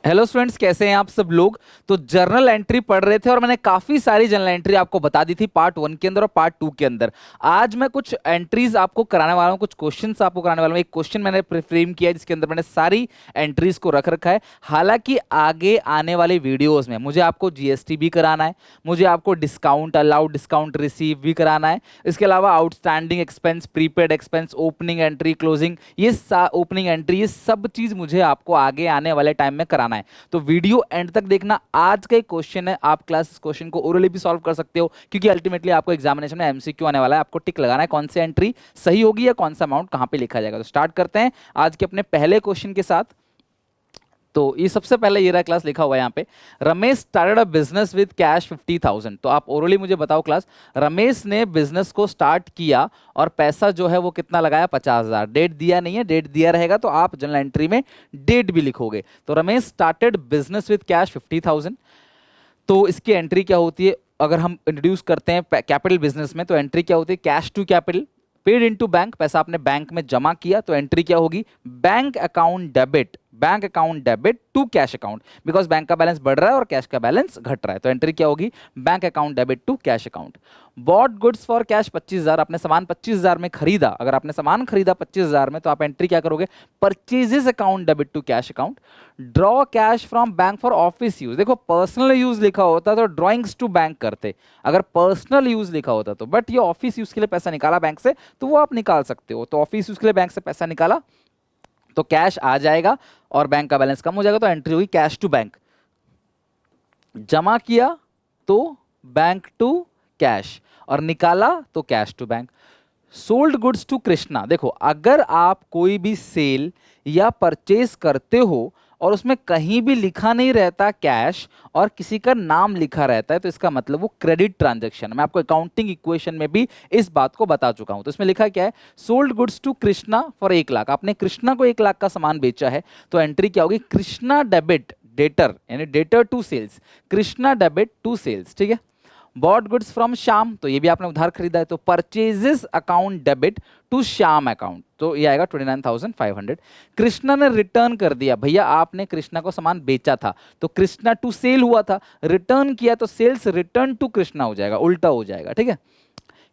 Hello students, कैसे हैं आप सब लोग। तो जर्नल एंट्री पढ़ रहे थे और मैंने काफी सारी जर्नल एंट्री आपको बता दी थी पार्ट 1 के अंदर और पार्ट 2 के अंदर। आज मैं कुछ एंट्रीज आपको कराने वाला हूं, कुछ क्वेश्चंस आपको कराने वाला हूं। एक क्वेश्चन मैंने फ्रेम किया है जिसके अंदर मैंने सारी एंट्रीज को रख रखा है। हालांकि आगे आने वाले वीडियोज में मुझे आपको जीएसटी भी कराना है, मुझे आपको डिस्काउंट अलाउड, डिस्काउंट रिसीव भी कराना है। इसके अलावा outstanding expense, prepaid expense, opening entry, closing, ये ओपनिंग एंट्री, ये सब चीज मुझे आपको आगे आने वाले टाइम में कराना है। तो वीडियो एंड तक देखना। आज का एक क्वेश्चन है, आप क्लास इस क्वेश्चन को ओरली भी सॉल्व कर सकते हो, क्योंकि अल्टीमेटली आपको एग्जामिनेशन में एमसीक्यू आने वाला है। आपको टिक लगाना है कौन सी एंट्री सही होगी या कौन सा अमाउंट कहां पे लिखा जाएगा। तो स्टार्ट करते हैं आज के अपने पहले क्वेश्चन के साथ। तो ये सबसे पहले ये रहा क्लास, लिखा हुआ है यहाँ पे, Ramesh started a business with cash 50,000। तो आप ओरली मुझे बताओ क्लास, रमेश ने बिजनेस को स्टार्ट किया और पैसा जो है वो कितना लगाया, 50,000। डेट दिया नहीं है, डेट दिया रहेगा तो आप जनरल एंट्री में डेट भी लिखोगे। तो Ramesh started business with cash 50,000। तो इसकी एंट्री क्या होती है, अगर हम इंट्रोड्यूस करते हैं कैपिटल बिजनेस में, तो एंट्री क्या होती है, cash to capital, paid into bank, पैसा आपने बैंक में जमा किया। तो एंट्री क्या होगी, bank account debit, bank account debit to cash account, because bank का बैलेंस बढ़ रहा है और कैश का बैलेंस घट रहा है। तो एंट्री क्या होगी, bank account debit to cash account. Bought goods for cash 25,000, आपने सामान 25,000 में खरीदा। अगर आपने सामान खरीदा 25,000 में तो आप एंट्री क्या करोगे, purchases account debit to cash account. Draw cash from bank for office use, देखो पर्सनल यूज लिखा होता तो ड्रॉइंग्स टू बैंक करते, अगर पर्सनल यूज लिखा होता तो, बट ये ऑफिस यूज के लिए पैसा निकाला बैंक से तो वो आप निकाल सकते हो। तो ऑफिस यूज के लिए बैंक से पैसा निकाला तो कैश आ जाएगा और बैंक का बैलेंस कम हो जाएगा। तो एंट्री हुई कैश टू बैंक। जमा किया तो बैंक टू कैश और निकाला तो cash to bank. Sold goods to Krishna, देखो अगर आप कोई भी सेल या परचेज करते हो और उसमें कहीं भी लिखा नहीं रहता कैश और किसी का नाम लिखा रहता है तो इसका मतलब वो क्रेडिट ट्रांजैक्शन। मैं आपको अकाउंटिंग इक्वेशन में भी इस बात को बता चुका हूं। तो इसमें लिखा क्या है, sold goods to Krishna for 1 lakh, आपने कृष्णा को 1 लाख का सामान बेचा है। तो एंट्री क्या होगी, कृष्णा डेबिट, डेटर यानी debtor to sales, Krishna debit to sales, ठीक है। बॉट गुड्स फ्रॉम श्याम, तो ये भी आपने उधार खरीदा है तो purchases account debit to Shyam account, तो ये आएगा 29,500। कृष्णा ने रिटर्न कर दिया, भैया आपने कृष्णा को सामान बेचा था तो कृष्णा टू सेल हुआ था, रिटर्न किया तो सेल्स रिटर्न टू कृष्णा हो जाएगा, उल्टा हो जाएगा, ठीक है।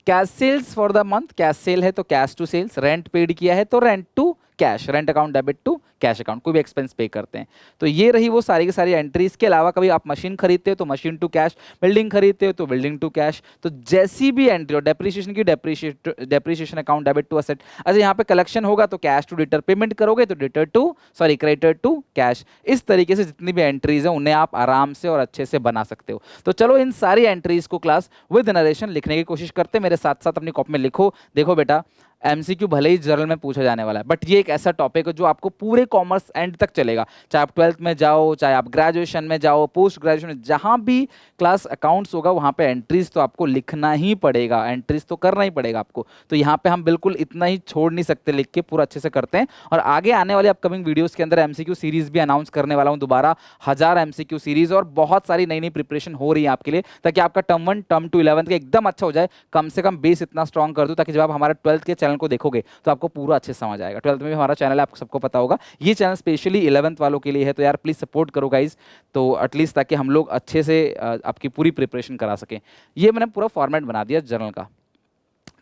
Cash sales for the month, cash sale है तो cash to sales, rent paid किया है तो rent to cash, rent account debit to cash account, कोई भी एक्सपेंस पे करते हैं। तो ये रही वो सारी की सारी एंट्री। इसके अलावा कभी आप मशीन खरीदते हो तो मशीन टू कैश, बिल्डिंग खरीदते हो तो बिल्डिंग टू कैश, तो जैसी भी एंट्री हो, डेप्रिसिएशन की depreciation account debit to asset. अच्छा यहाँ पे कलेक्शन होगा तो कैश टू डिटर, पेमेंट करोगे तो debtor to sorry creditor to cash. इस तरीके से जितनी भी एंट्रीज है उन्हें आप आराम से और अच्छे से बना सकते हो। तो चलो इन सारी एंट्रीज को क्लास विद नरेशन लिखने की कोशिश करते हैं, मेरे साथ साथ अपनी कॉपी में लिखो। देखो बेटा, एमसीक्यू भले ही जर्नल में पूछा जाने वाला है बट ये एक ऐसा टॉपिक है जो आपको पूरे कॉमर्स एंड तक चलेगा, चाहे आप 12th में जाओ, चाहे आप ग्रेजुएशन में जाओ, पोस्ट ग्रेजुएशन में, जहां भी क्लास अकाउंट्स होगा वहां पे एंट्रीज तो आपको लिखना ही पड़ेगा, एंट्रीज तो करना ही पड़ेगा आपको। तो यहाँ पे हम बिल्कुल इतना ही छोड़ नहीं सकते, लिख के पूरा अच्छे से करते हैं। और आगे आने वाले अपकमिंग वीडियोस के अंदर एमसीक्यू सीरीज भी अनाउंस करने वाला हूँ दोबारा, 1000 एमसीक्यू सीरीज, और बहुत सारी नई नई प्रिपरेशन हो रही है आपके लिए, ताकि आपका टर्म 1 टर्म 2 11th का एकदम अच्छा हो जाए। कम से कम बेस इतना स्ट्रॉन्ग कर दूं ताकि जब आप हमारे 12th के चैनल को देखोगे तो आपको पूरा अच्छे से समझ आएगा। 12th में भी हमारा चैनल है, आपको सबको पता होगा, ये चैनल स्पेशली 11th वालों के लिए है। तो यार प्लीज सपोर्ट करो गाइज, तो एटलीस्ट ताकि हम लोग अच्छे से आपकी पूरी प्रिपरेशन करा सकें। ये मैंने पूरा फॉर्मेट बना दिया जर्नल का,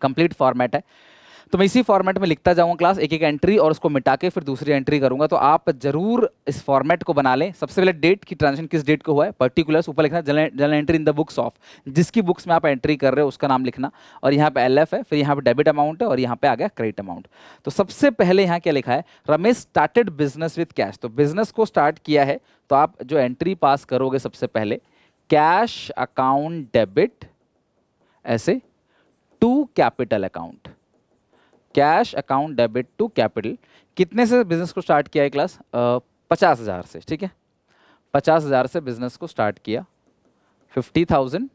कंप्लीट फॉर्मेट है। तो मैं इसी फॉर्मेट में लिखता जाऊंगा क्लास, एक एक एंट्री, और उसको मिटा के फिर दूसरी एंट्री करूंगा। तो आप जरूर इस फॉर्मेट को बना लें। सबसे पहले डेट की, ट्रांजेक्शन किस डेट को हुआ है, पर्टिकुलर्स ऊपर लिखना, general entry in the books of, जिसकी बुक्स में आप एंट्री कर रहे हो उसका नाम लिखना, और यहाँ पे एलएफ है, फिर यहाँ पे डेबिट अमाउंट है, और यहाँ पे आ गया क्रेडिट अमाउंट। तो सबसे पहले यहाँ क्या लिखा है, Ramesh started business with cash, तो बिजनेस को स्टार्ट किया है। तो आप जो एंट्री पास करोगे सबसे पहले, कैश अकाउंट डेबिट ऐसे to capital account, cash account debit to capital. कितने से बिजनेस को स्टार्ट किया है क्लास, 50,000 से, ठीक है। 50,000 से बिजनेस को स्टार्ट किया, 50,000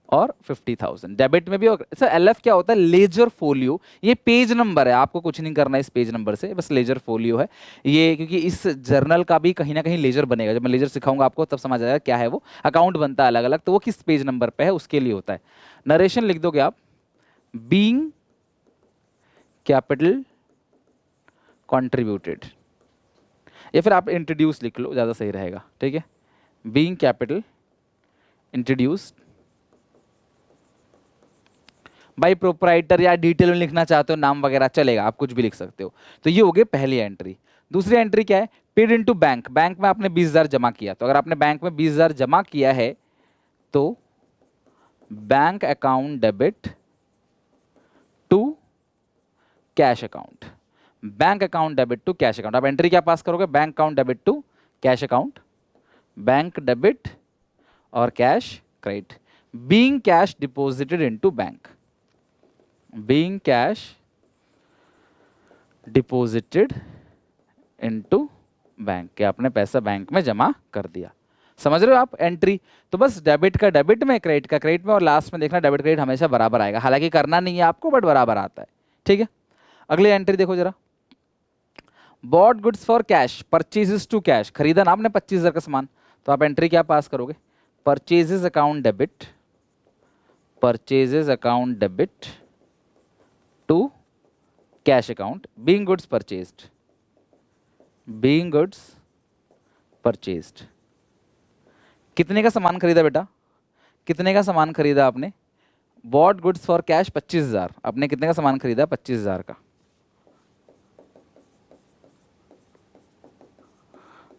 और 50,000 डेबिट में भी। सर एलएफ क्या होता है, लेजर फोलियो, ये पेज नंबर है, आपको कुछ नहीं करना है इस पेज नंबर से, बस लेजर फोलियो है ये, क्योंकि इस जर्नल का भी कहीं ना कहीं लेजर बनेगा। जब मैं लेजर सिखाऊंगा आपको तब समझ आएगा क्या है वो, अकाउंट बनता है अलग अलग, तो वो किस पेज नंबर पे है उसके लिए होता है। नरेशन लिख दोगे आप, बीइंग कैपिटल कंट्रीब्यूटेड, या फिर आप इंट्रोड्यूस लिख लो, ज़्यादा सही रहेगा, ठीक है। Being capital introduced by proprietor, या डिटेल में लिखना चाहते हो नाम वगैरह चलेगा, आप कुछ भी लिख सकते हो। तो ये हो गई पहली एंट्री। दूसरी एंट्री क्या है? पेड इनटू बैंक, बैंक में आपने 20,000 जमा किया। तो अगर आपने बैंक में 20,000 जमा किया है तो bank account debit to cash account, bank account debit to cash account. आप एंट्री क्या पास करोगे? Bank account debit to cash account, bank debit और cash credit. Being cash deposited into bank, being cash deposited into bank, कि आपने पैसा bank में जमा कर दिया। समझ रहे हो आप एंट्री? तो बस डेबिट का डेबिट में, क्रेडिट का क्रेडिट में, और लास्ट में देखना डेबिट क्रेडिट हमेशा बराबर आएगा। हालांकि करना नहीं है आपको, बट बराबर आता है, ठीक है। अगली एंट्री देखो जरा, bought goods for cash, purchases to cash, खरीदा ना आपने 25,000 का सामान, तो आप एंट्री क्या पास करोगे? Purchases account debit, purchases account debit to cash account, being goods purchased, being goods purchased. कितने का सामान खरीदा बेटा? कितने का सामान खरीदा आपने? बॉट गुड्स फॉर कैश 25,000, आपने कितने का सामान खरीदा? 25,000 का।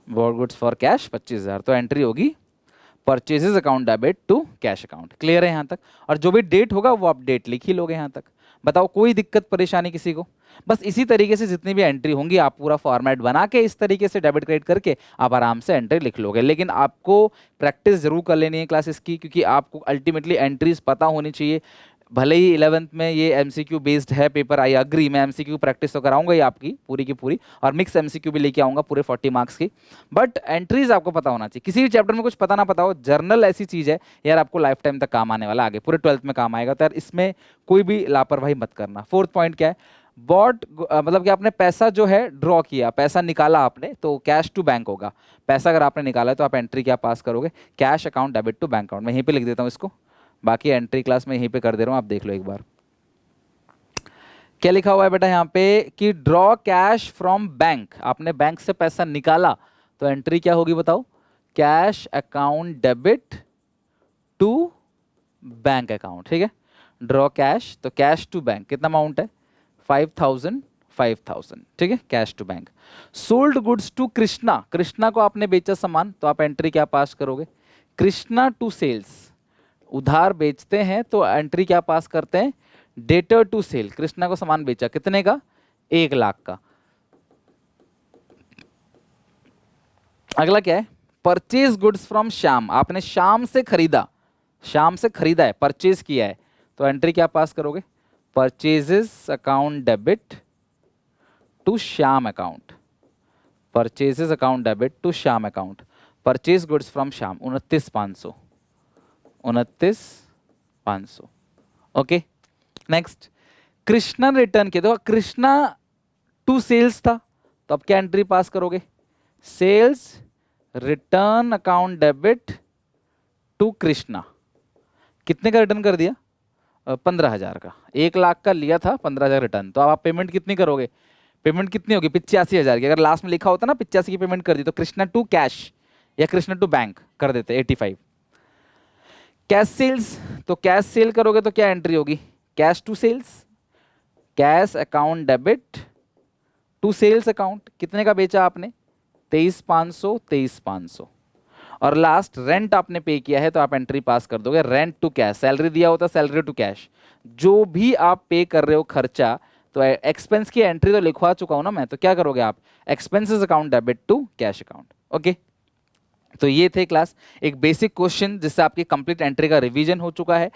बॉट गुड्स फॉर कैश 25,000, तो एंट्री होगी purchases account debit to cash account. Clear है यहाँ तक? और जो भी डेट होगा वो आप डेट लिख ही लोगे यहाँ तक। बताओ कोई दिक्कत परेशानी किसी को? बस इसी तरीके से जितनी भी एंट्री होंगी आप पूरा फॉर्मेट बना के इस तरीके से डेबिट क्रेडिट करके आप आराम से एंट्री लिख लोगे। लेकिन आपको प्रैक्टिस जरूर कर लेनी है क्लासेस की, क्योंकि आपको अल्टीमेटली एंट्रीज पता होनी चाहिए। भले ही 11th में ये एमसीक्यू बेस्ड है पेपर, आई अग्री, मैं एमसीक्यू प्रैक्टिस तो कराऊंगा ही आपकी पूरी की पूरी, और मिक्स एमसीक्यू भी लेके आऊंगा पूरे 40 मार्क्स की, बट एंट्रीज आपको पता होना चाहिए। किसी भी चैप्टर में कुछ पता ना पता हो, जर्नल ऐसी चीज है यार आपको लाइफ टाइम तक काम आने वाला, आगे पूरे 12th में काम आएगा। तो यार इसमें कोई भी लापरवाही मत करना। फोर्थ पॉइंट क्या है? बॉट मतलब कि आपने पैसा जो है ड्रॉ किया, पैसा निकाला आपने, तो कैश टू बैंक होगा। पैसा अगर आपने निकाला है तो आप एंट्री क्या पास करोगे? Cash account debit to bank account. मैं यहीं पे लिख देता हूँ इसको, बाकी एंट्री क्लास में यहीं पे कर दे रहा हूँ, आप देख लो एक बार। क्या लिखा हुआ है बेटा यहाँ पे कि ड्रॉ कैश फ्रॉम बैंक, आपने बैंक से पैसा निकाला, तो एंट्री क्या होगी बताओ? Cash account debit to bank account, ठीक है। ड्रॉ कैश, तो कैश टू बैंक कितना अमाउंट है? 5,000, 5,000, ठीक है, cash to bank. Sold goods to Krishna, Krishna को आपने बेचा सामान, तो आप एंट्री क्या पास करोगे? कृष्णा टू सेल्स, उधार बेचते हैं तो एंट्री क्या पास करते हैं? डेटर टू सेल, कृष्णा को सामान बेचा कितने का? 1,00,000 का। अगला क्या है? परचेज गुड्स फ्रॉम श्याम, आपने श्याम से खरीदा, श्याम से खरीदा है, परचेज किया है, तो एंट्री क्या पास करोगे? Purchases account debit to Shyam account, purchases account debit to Shyam account. Purchase goods from Shyam 29,500, 29,500, okay. Next, Krishna return किया, तो कृष्णा टू सेल्स था, तो अब क्या एंट्री पास करोगे? Sales return account debit to Krishna. कितने का रिटर्न कर दिया? 15,000 का। 1,00,000 का लिया था, 15,000 रिटर्न, तो अब आप पेमेंट कितनी करोगे? पेमेंट कितनी होगी? 85,000 की। अगर लास्ट में लिखा होता ना 85 की पेमेंट कर दी, तो कृष्णा टू कैश या कृष्णा टू बैंक कर देते 85। कैश सेल्स, तो कैश सेल करोगे तो क्या एंट्री होगी? Cash to sales, cash account debit to sales account. कितने का बेचा आपने? 23,500, 23,500। और लास्ट रेंट आपने पे किया है, तो आप एंट्री पास कर दोगे रेंट टू कैश। सैलरी दिया होता, सैलरी टू कैश, जो भी आप पे कर रहे हो खर्चा, तो एक्सपेंस की एंट्री तो लिखवा चुका हूं ना मैं, तो क्या करोगे आप? Expenses account debit to cash account, okay. तो ये थे क्लास एक बेसिक क्वेश्चन, जिससे आपकी कंप्लीट एंट्री का रिवीजन हो चुका है।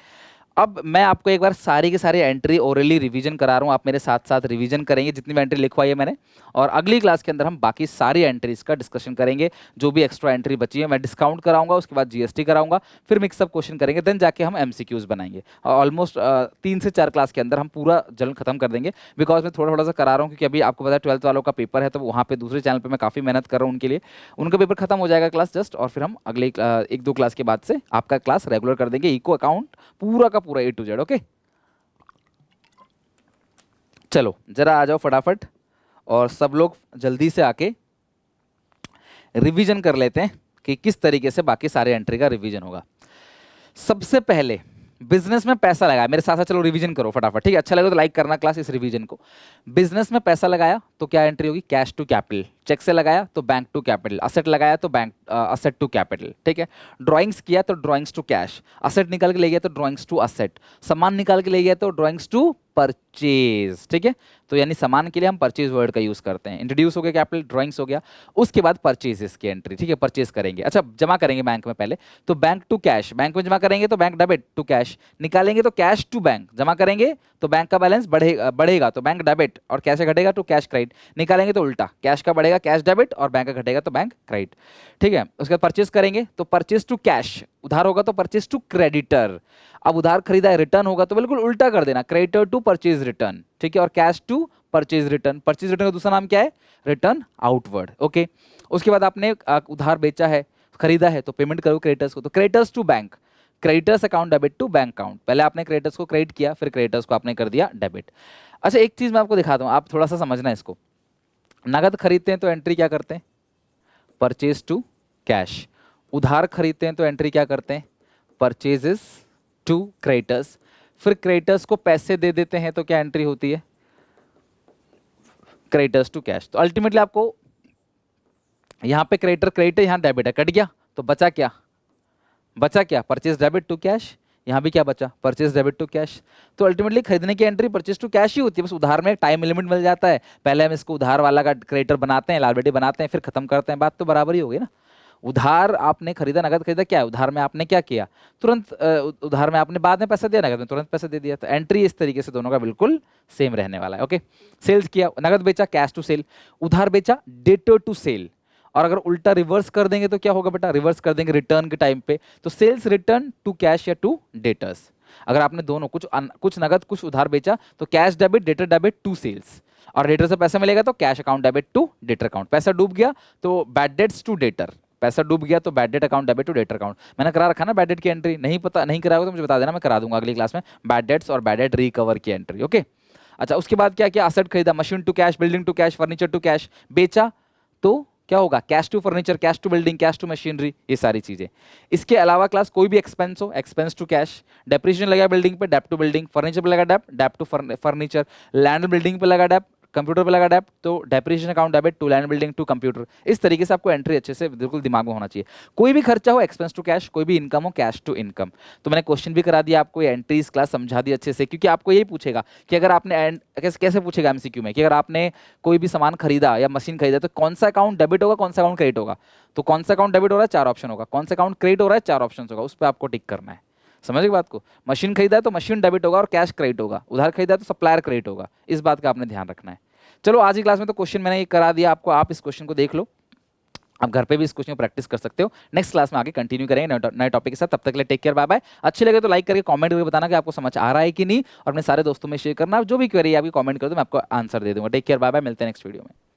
अब मैं आपको एक बार सारी की सारी एंट्री ओरली रिवीजन करा रहा हूँ, आप मेरे साथ साथ रिवीजन करेंगे जितनी भी एंट्री लिखवाई है मैंने, और अगली क्लास के अंदर हम बाकी सारी एंट्रीज का डिस्कशन करेंगे। जो भी एक्स्ट्रा एंट्री बची है मैं डिस्काउंट कराऊंगा, उसके बाद जीएसटी कराऊंगा, फिर मिक्सअप क्वेश्चन करेंगे, देन जाके हम एमसीक्यूज बनाएंगे। ऑलमोस्ट 3 से 4 क्लास के अंदर हम पूरा जल्द खत्म कर देंगे, बिकॉज मैं थोड़ा थोड़ा सा करा रहा हूँ, क्योंकि अभी आपको पता है 12th वालों का पेपर है, तो वहाँ पे दूसरे चैनल पर मैं काफ़ी मेहनत कर रहा हूँ उनके लिए। उनका पेपर खत्म हो जाएगा क्लास जस्ट, और फिर हम अगले 1-2 क्लास के बाद से आपका क्लास रेगुलर कर देंगे, इको अकाउंट पूरा का पूरा A to Z, ओके। चलो जरा आ जाओ फटाफट, और सब लोग जल्दी से आके रिवीजन कर लेते हैं कि किस तरीके से बाकी सारे एंट्री का रिवीजन होगा। सबसे पहले बिजनेस में पैसा लगाया, मेरे साथ साथ चलो रिवीजन करो फटाफट, ठीक है? अच्छा लगे तो लाइक करना क्लास इस रिवीजन को। बिजनेस में पैसा लगाया तो क्या एंट्री होगी? Cash to capital. चेक से लगाया तो बैंक टू कैपिटल। असेट लगाया तो बैंक असेट टू कैपिटल, ठीक है? ड्राइंग्स किया तो ड्राइंग्स टू कैश। असेट निकाल के ले गया तो ड्राइंग्स टू असेट। सामान निकाल के ले गया तो ड्राइंग्स टू परचेज, ठीक है? तो यानी सामान के लिए हम परचेज वर्ड का यूज करते हैं। इंट्रोड्यूस हो गया कैपिटल, ड्राइंग्स हो गया, उसके बाद परचेजेस की एंट्री, ठीक है? परचेज करेंगे, अच्छा जमा करेंगे बैंक में पहले, तो बैंक टू कैश, बैंक में जमा करेंगे तो बैंक डेबिट टू कैश, निकालेंगे तो कैश टू बैंक, जमा करेंगे तो बैंक का बैलेंस बढ़ेगा तो बैंक डेबिट, और कैश घटेगा तो कैश क्रेडिट, निकालेंगे तो उल्टा, कैश का बढ़ेगा कैश डेबिट और बैंक का घटेगा तो बैंक क्रेडिट, ठीक है? उसके बाद परचेज करेंगे तो परचेज टू कैश, उधार होगा तो परचेज टू क्रेडिटर। अब उधार खरीदा है, रिटर्न होगा तो बिल्कुल उल्टा कर देना, क्रेडिटर टू परचेज रिटर्न, ठीक है? और cash to purchase return. Purchase return का दूसरा नाम क्या है? Return outward, okay? उसके बाद आपने उधार बेचा है, खरीदा है, तो पेमेंट करो क्रेडिटर्स को, तो creditors to bank, creditors account debit to bank account. पहले आपने क्रेडिटर्स को क्रेडिट किया, फिर क्रेडिटर्स को आपने कर दिया डेबिट। अच्छा एक चीज मैं आपको दिखाता हूं, आप थोड़ा सा समझना इसको। नगद खरीदते हैं तो एंट्री क्या करते हैं? Purchase to cash. उधार खरीदते हैं तो एंट्री क्या करते हैं? Purchases to creditors. फिर क्रेडिटर्स को पैसे दे देते हैं तो क्या एंट्री होती है? Creditors to cash. तो अल्टीमेटली आपको यहां पे क्रेडिटर क्रेडिट है, यहां डेबिट है, कट गया तो बचा क्या? बचा क्या? Purchase debit to cash. यहां भी क्या बचा? Purchase debit to cash. तो अल्टीमेटली खरीदने की एंट्री परचेज टू कैश ही होती है, बस उधार में एक टाइम लिमिट मिल जाता है। पहले हम इसको उधार वाला का क्रेडिटर बनाते हैं, लायबिलिटी बनाते हैं, फिर खत्म करते हैं, बात तो बराबर ही होगी ना। उधार आपने खरीदा, नगद खरीदा, क्या है? उधार में आपने क्या किया? तुरंत उधार में आपने बाद में पैसा दिया, नगद में तुरंत पैसा दे दिया। तो एंट्री इस तरीके से दोनों का बिल्कुल सेम रहने वाला है, ओके? सेल्स किया, नगद बेचा, कैश टू सेल। उधार बेचा, डेटर टू सेल। और अगर उल्टा रिवर्स कर देंगे तो क्या होगा बेटा? रिवर्स कर देंगे रिटर्न के टाइम पे, तो सेल्स रिटर्न टू कैश या टू डेटर्स। अगर आपने दोनों कुछ नगद कुछ उधार बेचा तो cash debit, debtor debit to sales, और डेटर से पैसा मिलेगा तो cash account debit to debtor account. पैसा डूब गया तो बैड डेट्स टू डेटर, पैसा डूब गया तो bad debt account debit to debtor account. मैंने करा रखा ना बैड डेट की एंट्री, नहीं पता नहीं करा होगा तो मुझे बता देना, मैं करा दूंगा अगली क्लास में बैड डेट्स और बैड डेट रिकवर की एंट्री, ओके? अच्छा उसके बाद क्या किया? असेट खरीदा, machine to cash, building to cash, furniture to cash. बेचा तो क्या होगा? Cash to furniture, cash to building, cash to machinery, ये सारी चीजें। इसके अलावा क्लास कोई भी एक्सपेंस हो, एक्सपेंस टू कैश, डेप्रिसिएशन लगा बिल्डिंग पे, डेप टू बिल्डिंग, फर्नीचर पे लगा dep, dep to furniture, land building पे लगा डेप, कंप्यूटर पे लगा डेप, तो depreciation account debit to land building to computer. इस तरीके से आपको एंट्री अच्छे से बिल्कुल दिमाग में होना चाहिए। कोई भी खर्चा हो एक्सपेंस टू कैश, कोई भी इनकम हो कैश टू इनकम। तो मैंने क्वेश्चन भी करा दिया आपको, एंट्रीज क्लास समझा दी अच्छे से, क्योंकि आपको यही पूछेगा कि अगर आपने कैसे पूछेगा एमसीक्यू में कि अगर आपने कोई भी सामान खरीदा या मशीन खरीदा तो कौन सा अकाउंट डेबिट होगा, कौन सा अकाउंट क्रेडिट होगा? तो कौन सा अकाउंट डेबिट हो रहा है? 4 ऑप्शन होगा। कौन सा अकाउंट क्रेडिट हो रहा है? 4 ऑप्शन होगा। उस पर आपको टिक करना है। समझ गए बात को? मशीन खरीदा है तो मशीन डेबिट होगा और कैश क्रेडिट होगा, उधार खरीदा है तो सप्लायर क्रेडिट होगा। इस बात का आपने ध्यान रखना है। चलो आज की क्लास में तो क्वेश्चन मैंने ये करा दिया आपको, आप इस क्वेश्चन को देख लो, आप घर पे भी इस क्वेश्चन को प्रैक्टिस कर सकते हो। नेक्स्ट क्लास में आगे कंटिन्यू करेंगे नए टॉपिक के साथ। तब तक के लिए टेक केयर, बाय बाय। अच्छे लगे तो लाइक करके कमेंट करके बताना कि आपको समझ आ रहा है कि नहीं, और अपने सारे दोस्तों में शेयर करना। जो भी क्वेरी है आपकी कमेंट कर दो, मैं आपको आंसर दे दूंगा। टेक केयर, बाय बाय, मिलते हैं नेक्स्ट वीडियो में।